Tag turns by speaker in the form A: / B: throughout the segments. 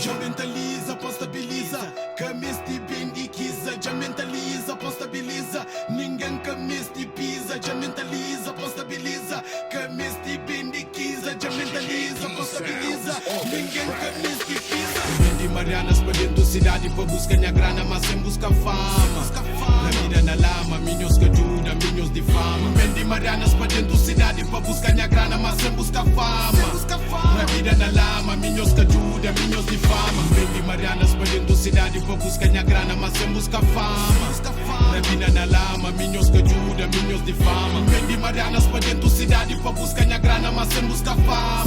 A: Já mentaliza, pô estabiliza. Camis te bendiquiza. Já mentaliza, pô estabiliza. Ninguém camis te pisa. Já mentaliza, pô estabiliza. Camis te bendiquiza. Já mentaliza, pô estabiliza. Ninguém camis te pisa. Vendi Marianas pra dentro da cidade pra buscar minha grana, mas sem buscar fama. Na vida na lama, minhos que ajuda, minhos de fama. Vendi Marianas pra dentro da cidade pra buscar minha grana, mas sem buscar fama. Na vida na lama, minhos que ajuda, minhos de fama. Vendi Marianas pra dentro da cidade pra buscar minha grana, mas sem buscar fama. Na vida na lama, minhos que ajuda, minhos de fama. Vendi Marianas pra dentro da cidade pra buscar minha grana, mas sem buscar fama.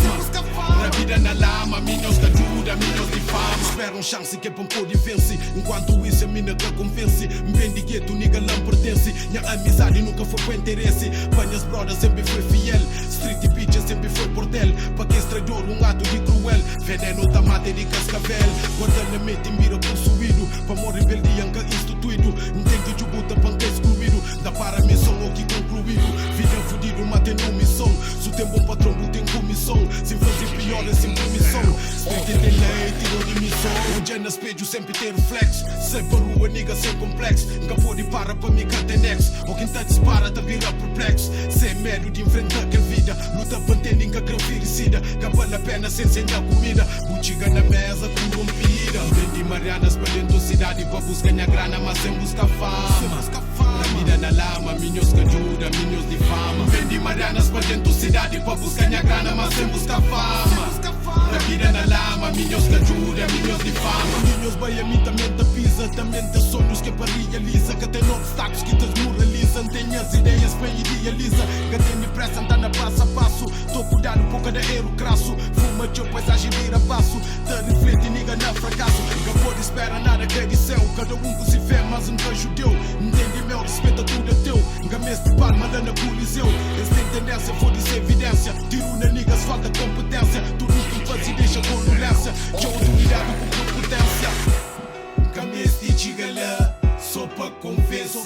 A: Na vida na lama, minhos que ajuda, minhos de fama. Espera chance que é pra pôr vence. Enquanto isso a mina que convence. Vendi gueto, nigga não pertence. Minha amizade nunca foi por interesse. Banhas brothers sempre foi fiel. Street bitches sempre foi bordel. Pra quem estrador ato de cruel. Veneno da mata de cascavel. Guarda na mente mira possuído. Pra morrer rebeldia nunca instituído. Entende de buta panca excluído. Da para missão ou que concluído. Vida fudido, mantendo missão. Se o tempo patrão tem comissão. Sem fazer pior é sem permissão. Street tem lei, tirou de missão. Hoje é no espelho sempre ter flex. Sai para rua, nigga sem complexo. Nunca pode parar para mim cá tem next. Ou quem tá dispara tá vira perplexo. Sem medo de enfrentar aquela vida. Luta mantendo nunca graviricida. Que vale a pena sem sentar comida. Buchiga na mesa corrompida. Vendi Marianas para dentro da cidade pra buscar minha grana, mas sem buscar fama. Na vida na lama, minhos que ajuda, minhos de fama. Vendi Marianas para dentro da cidade pra buscar minha grana, mas sem buscar fama. Na vida na lama, minhos que ajuda, minhos de fama. Minhos bem a mim também te pisa. Também tem sonhos que para realiza. Que tem obstáculos que te desmoralizam. Tem as ideias bem idealiza. Que tem depressa, anda na passo a passo. Tô cuidado pouco da erro crasso. Fuma teu paisagem vira passo. Te reflete, niga na fracasso. Que pode esperar nada que é de céu. Cada um com se fé, mas nunca judeu. Entende meu, respeita tudo é teu. Nunca mês de palma lá na coliseu. Eles têm tendência, foda-se evidência. Tiro na niggas, falta competência. Tudo que faz e deixa violência. De autoridade com potência. Camis de chigala, só pra convencer.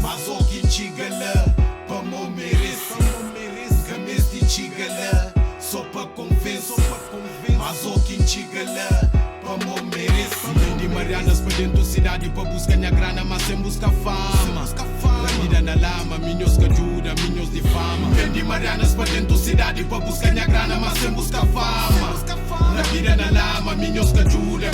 A: Mas o que chigala, pra mo merece. Camis de chigala, só pra convencer. Mas o que chigala, pra mo merece. Vendi Marianas pra dentro da cidade pra buscar minha grana, mas sem buscar fama. Na vida na lama, minhos que ajuda, minhos de fama. Vendi Marianas pra dentro da cidade pra buscar minha grana, mas sem buscar fama. Na vida na lama, minhos que ajuda,